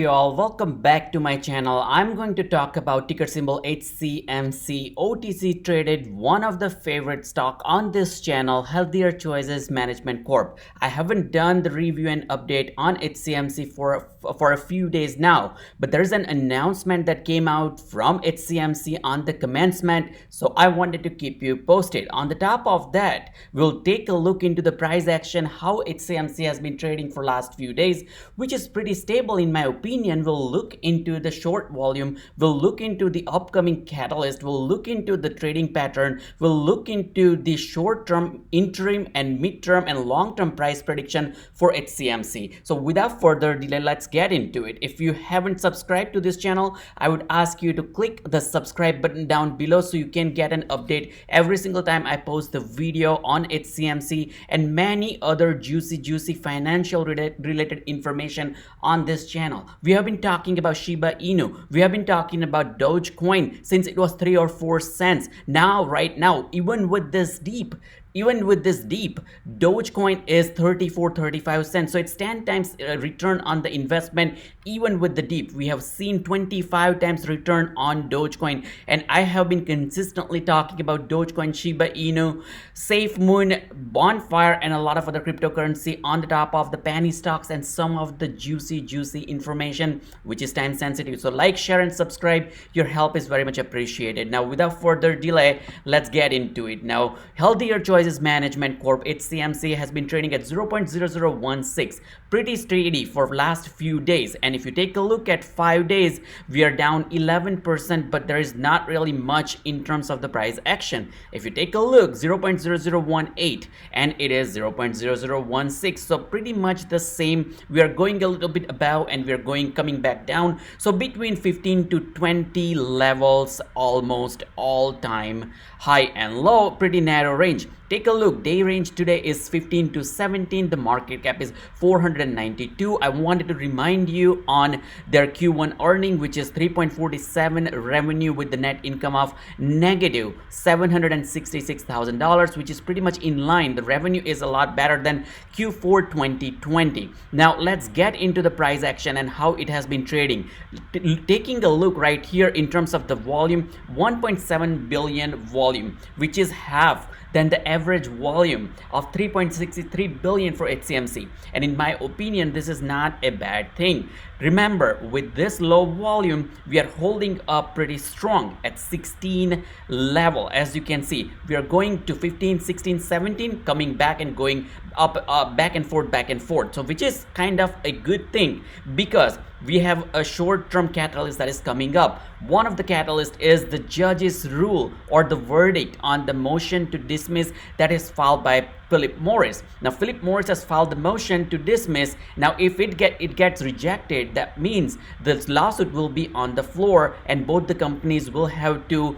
Hey all, welcome back to my channel. I'm going to talk about ticker symbol HCMC, OTC traded, one of the favorite stock on this channel, Healthier Choices Management Corp. I haven't done the review and update on HCMC for a few days now, but there's an announcement that came out from HCMC on the commencement, so I wanted to keep you posted. On the top of that, we'll take a look into the price action, how HCMC has been trading for last few days, which is pretty stable in my opinion. We'll look into the short volume, we'll look into the upcoming catalyst, we'll look into the trading pattern, we'll look into the short-term, interim and mid-term and long-term price prediction for HCMC. So without further delay, let's get into it. If you haven't subscribed to this channel, I would ask you to click the subscribe button down below so you can get an update every single time I post the video on HCMC and many other juicy financial related information on this channel. We have been talking about Shiba Inu. We have been talking about Dogecoin since it was 3 or 4 cents. Now, right now, even with this deep, Dogecoin is 35 cents. So it's 10 times return on the investment. Even with the deep, we have seen 25 times return on Dogecoin. And I have been consistently talking about Dogecoin, Shiba Inu, SafeMoon, Bonfire, and a lot of other cryptocurrency on the top of the penny stocks and some of the juicy information which is time sensitive. So like, share, and subscribe. Your help is very much appreciated. Now, without further delay, let's get into it. Now, Healthier Choices Management Corp, HCMC, has been trading at 0.0016, pretty steady for last few days. And if you take a look at 5 days, we are down 11%, but there is not really much in terms of the price action. If you take a look, 0.0018 and it is 0.0016, so pretty much the same. We are going a little bit above and we are coming back down. So between 15 to 20 levels, almost all time high and low, pretty narrow range. Take a look, day range today is 15 to 17, the market cap is 492. I wanted to remind you on their Q1 earning, which is 3.47 revenue with the net income of negative $766,000, which is pretty much in line. The revenue is a lot better than Q4 2020. Now let's get into the price action and how it has been trading. Taking a look right here in terms of the volume, 1.7 billion volume, which is half than the average volume of 3.63 billion for HCMC. And in my opinion, this is not a bad thing. Remember, with this low volume, we are holding up pretty strong at 16 level. As you can see, we are going to 15, 16, 17, coming back and going up, back and forth. So which is kind of a good thing because we have a short-term catalyst that is coming up. One of the catalysts is the judge's rule or the verdict on the motion to dismiss that is filed by Philip Morris. Now Philip Morris has filed the motion to dismiss. Now if it gets rejected, that means the lawsuit will be on the floor and both the companies will have to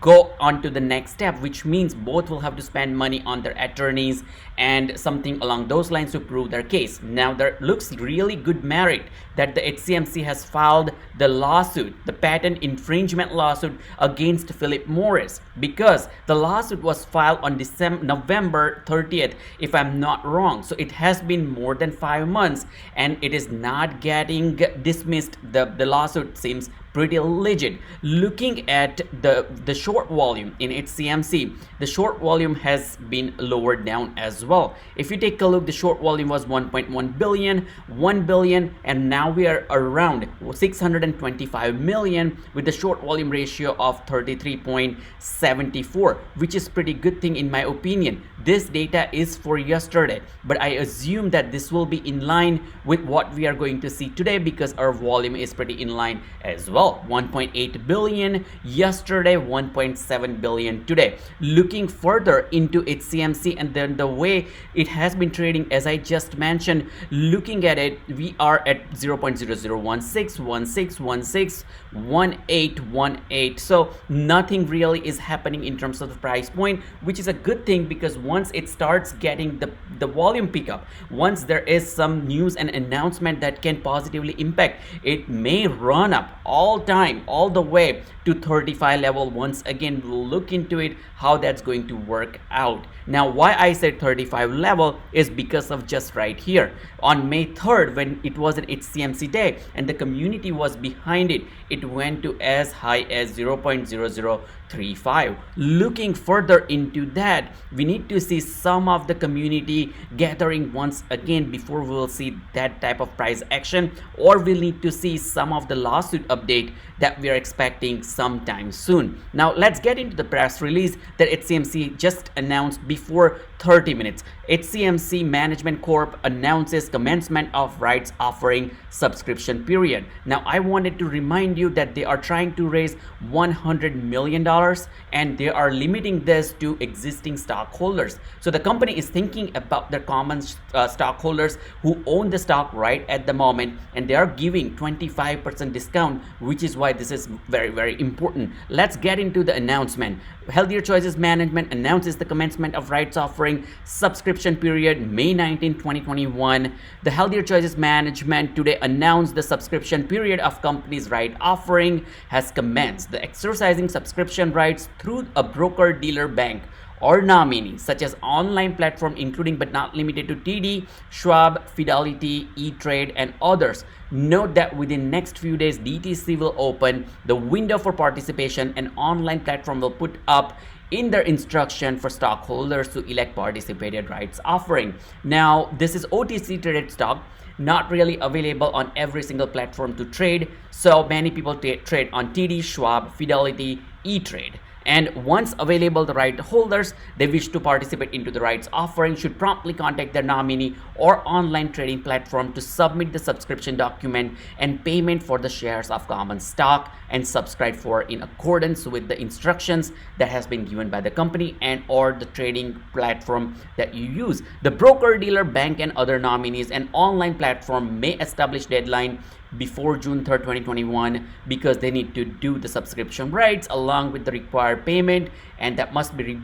go on to the next step, which means both will have to spend money on their attorneys and something along those lines to prove their case. Now there looks really good merit that the HCMC has filed the lawsuit, the patent infringement lawsuit against Philip Morris, because the lawsuit was filed on November 30th, if I'm not wrong. So it has been more than 5 months and it is not getting dismissed. The lawsuit seems pretty legit. Looking at the short volume in HCMC, the short volume has been lowered down as well. If you take a look, the short volume was 1.1 billion, 1 billion, and now we are around 625 million with the short volume ratio of 33.74, which is pretty good thing in my opinion. This data is for yesterday, but I assume that this will be in line with what we are going to see today because our volume is pretty in line as well. 1.8 billion yesterday, 1.7 billion today. Looking further into HCMC and then the way it has been trading, as I just mentioned, looking at it, we are at 0.0016, 1818. So nothing really is happening in terms of the price point, which is a good thing because once it starts getting the volume pickup, once there is some news and announcement that can positively impact, it may run up all all the way to 35 level. Once again, we'll look into it, how that's going to work out. Now, why I said 35 level is because of just right here on May 3rd, when it was an Hcmc day and the community was behind it, it went to as high as 0.0035. Looking further into that, we need to see some of the community gathering once again before we will see that type of price action, or we'll need to see some of the lawsuit update that we are expecting sometime soon. Now let's get into the press release that Hcmc just announced before 30 minutes. Hcmc Management Corp announces commencement of rights offering subscription period. Now I wanted to remind you that they are trying to raise $100 million and they are limiting this to existing stockholders. So the company is thinking about their common stockholders who own the stock right at the moment, and they are giving 25% discount, which is why this is very, very important. Let's get into the announcement. Healthier Choices Management announces the commencement of rights offering subscription period May 19, 2021. The Healthier Choices Management today announced the subscription period of company's right offering has commenced. The exercising subscription rights through a broker dealer bank or nominee such as online platform including but not limited to TD, Schwab, Fidelity, E-Trade and others. Note that within next few days DTC will open the window for participation and online platform will put up in their instruction for stockholders to elect participated rights offering. Now this is OTC traded stock, not really available on every single platform to trade, so many people trade on TD, Schwab, Fidelity, E-Trade. And once available, the right holders they wish to participate into the rights offering should promptly contact their nominee or online trading platform to submit the subscription document and payment for the shares of common stock and subscribe for in accordance with the instructions that has been given by the company and or the trading platform that you use. The broker dealer bank and other nominees and online platform may establish deadline before June 3rd, 2021 because they need to do the subscription rights along with the required payment, and that must be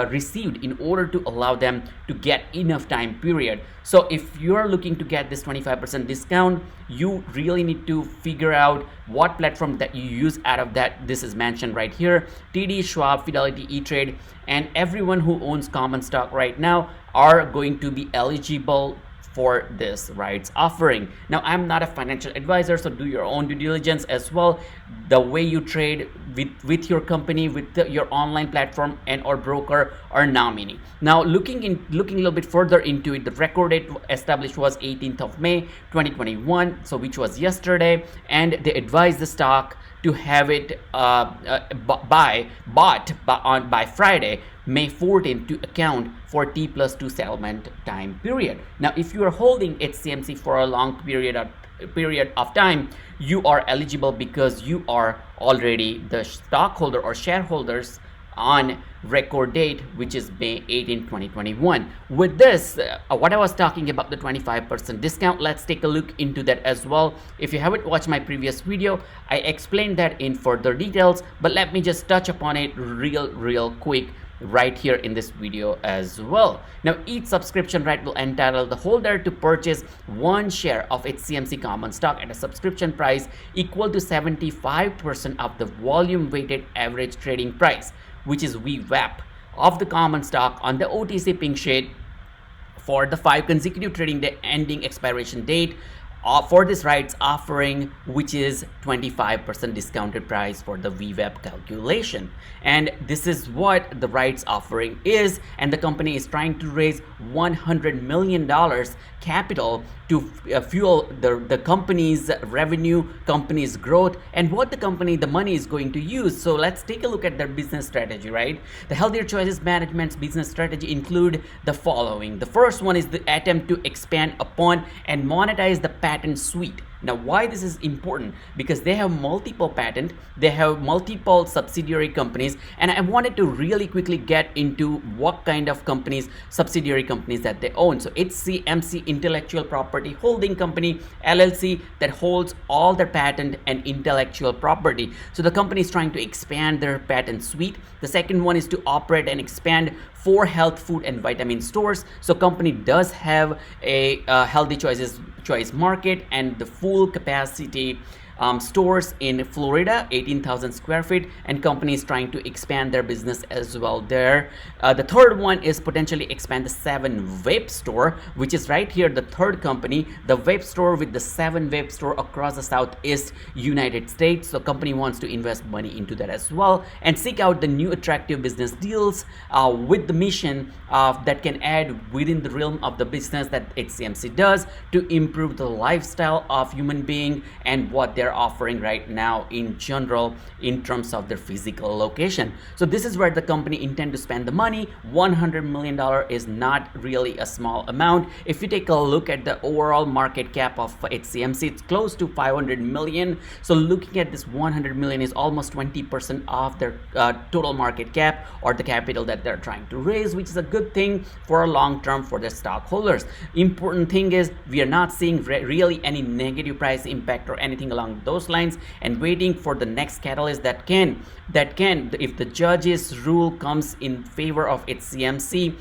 received in order to allow them to get enough time period. So if you're looking to get this 25% discount, you really need to figure out what platform that you use out of that. This is mentioned right here: TD, Schwab, Fidelity, E-Trade, and everyone who owns common stock right now are going to be eligible for this rights offering. Now I'm not a financial advisor, so do your own due diligence as well. The way you trade with your company, with your online platform and or broker or nominee. Now looking a little bit further into it, the record date established was 18th of May 2021, so which was yesterday, and they advised the stock to have it bought by Friday, May 14th, to account for T+2 settlement time period. Now, if you are holding Hcmc for a long period of time, you are eligible because you are already the stockholder or shareholders on record date, which is May 18, 2021. With this, what I was talking about, the 25% discount, let's take a look into that as well. If you haven't watched my previous video, I explained that in further details, but let me just touch upon it real quick right here in this video as well. Now each subscription right will entitle the holder to purchase one share of Hcmc common stock at a subscription price equal to 75% of the volume weighted average trading price, which is VWAP, of the common stock on the OTC Pink Sheet for the 5 consecutive trading day ending expiration date for this rights offering, which is 25% discounted price for the VWAP calculation. And this is what the rights offering is, and the company is trying to raise $100 million capital to fuel the company's revenue, company's growth, and what the money is going to use. So let's take a look at their business strategy, right? The Healthier Choices Management's business strategy include the following. The first one is the attempt to expand upon and monetize the patent suite. Now, why this is important? Because they have multiple patents, they have multiple subsidiary companies, and I wanted to really quickly get into what kind of companies, subsidiary companies that they own. So Hcmc Intellectual Property Holding Company LLC that holds all their patent and intellectual property. So the company is trying to expand their patent suite. The second one is to operate and expand 4 health food and vitamin stores. So company does have a healthy choice market and the full capacity stores in Florida, 18,000 square feet, and companies trying to expand their business as well there. The third one is potentially expand the 7 vape store, which is right here, the third company, the vape store with the 7 vape store across the Southeast United States. So company wants to invest money into that as well and seek out the new attractive business deals with the mission that can add within the realm of the business that Hcmc does to improve the lifestyle of human being and what they're offering right now in general in terms of their physical location. So this is where the company intend to spend the money. $100 million is not really a small amount. If you take a look at the overall market cap of Hcmc, it's close to 500 million. So looking at this 100 million is almost 20% of their total market cap or the capital that they're trying to raise, which is a good thing for a long term for their stockholders. Important thing is we are not seeing really any negative price impact or anything along those lines, and waiting for the next catalyst that can if the judge's rule comes in favor of Hcmc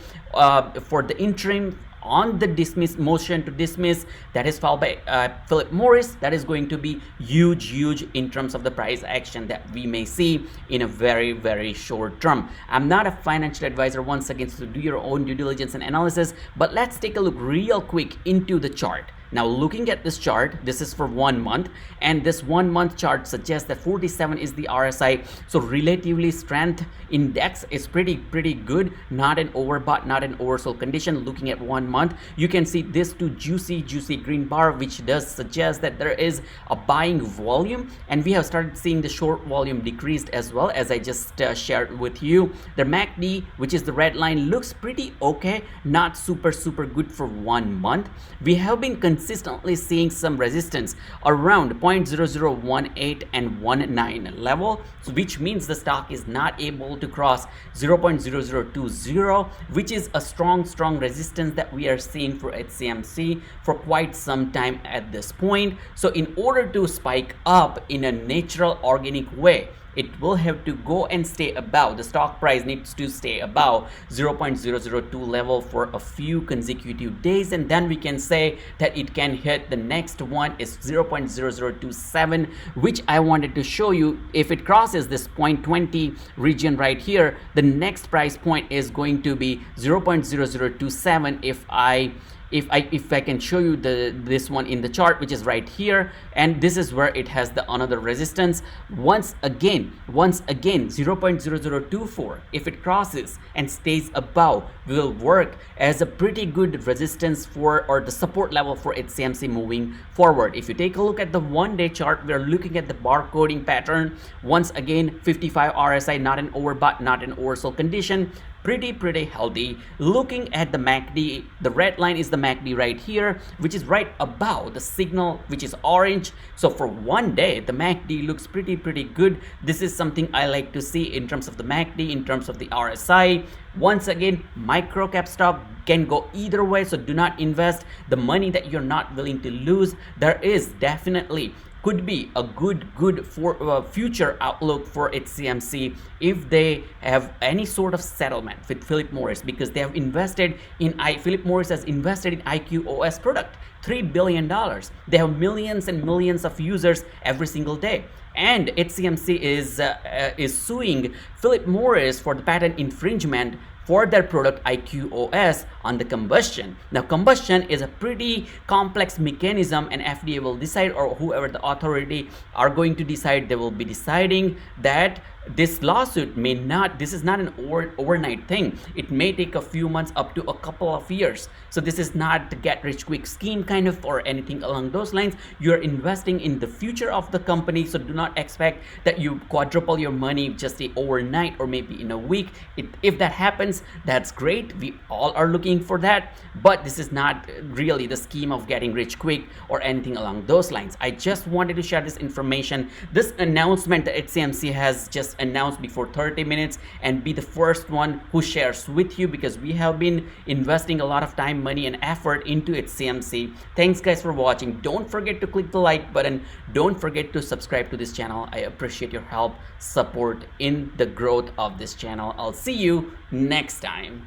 for the interim on the motion to dismiss that is filed by Philip Morris. That is going to be huge in terms of the price action that we may see in a very short term. I'm not a financial advisor, once again, so do your own due diligence and analysis, but let's take a look real quick into the chart. Now looking at this chart, this is for 1 month, and this 1 month chart suggests that 47 is the RSI, so relatively strength index is pretty good, not an overbought, not an oversold condition. Looking at 1 month, you can see this two juicy green bar, which does suggest that there is a buying volume, and we have started seeing the short volume decreased as well, as I just shared with you. The MACD, which is the red line, looks pretty okay, not super good for 1 month. We have been consistently seeing some resistance around 0.0018 and 19 level, so which means the stock is not able to cross 0.0020, which is a strong resistance that we are seeing for Hcmc for quite some time at this point. So in order to spike up in a natural organic way, it will have to go and stay above, the stock price needs to stay above 0.002 level for a few consecutive days, and then we can say that it can hit the next one is 0.0027, which I wanted to show you. If it crosses this 0.20 region right here, the next price point is going to be 0.0027. If I can show you this one in the chart, which is right here, and this is where it has the another resistance. Once again 0.0024, if it crosses and stays above, will work as a pretty good resistance for, or the support level for Hcmc moving forward. If you take a look at the 1-day chart, we are looking at the barcoding pattern. Once again, 55 RSI, not an overbought, not an oversold condition. Pretty healthy. Looking at the MACD, the red line is the MACD right here, which is right above the signal, which is orange. So for 1 day, the MACD looks pretty good. This is something I like to see in terms of the MACD, in terms of the RSI. Once again, micro cap stock can go either way, so do not invest the money that you're not willing to lose. There is definitely could be a good for future outlook for Hcmc if they have any sort of settlement with Philip Morris, because they have invested in Philip Morris has invested in IQOS product, $3 billion. They have millions and millions of users every single day, and Hcmc is suing Philip Morris for the patent infringement for their product IQOS on the combustion. Now combustion is a pretty complex mechanism, and FDA will decide, or whoever the authority are going to decide, they will be deciding that this lawsuit may not, this is not an overnight thing. It may take a few months up to a couple of years. So this is not the get rich quick scheme kind of or anything along those lines. You're investing in the future of the company, so do not expect that you quadruple your money just overnight or maybe in a week. If that happens, that's great. We all are looking for that, but this is not really the scheme of getting rich quick or anything along those lines. I just wanted to share this information, this announcement that Hcmc has just announced before 30 minutes, and be the first one who shares with you, because we have been investing a lot of time, money and effort into Hcmc. Thanks guys for watching. Don't forget to click the like button. Don't forget to subscribe to this channel. I appreciate your help, support in the growth of this channel. I'll see you next time.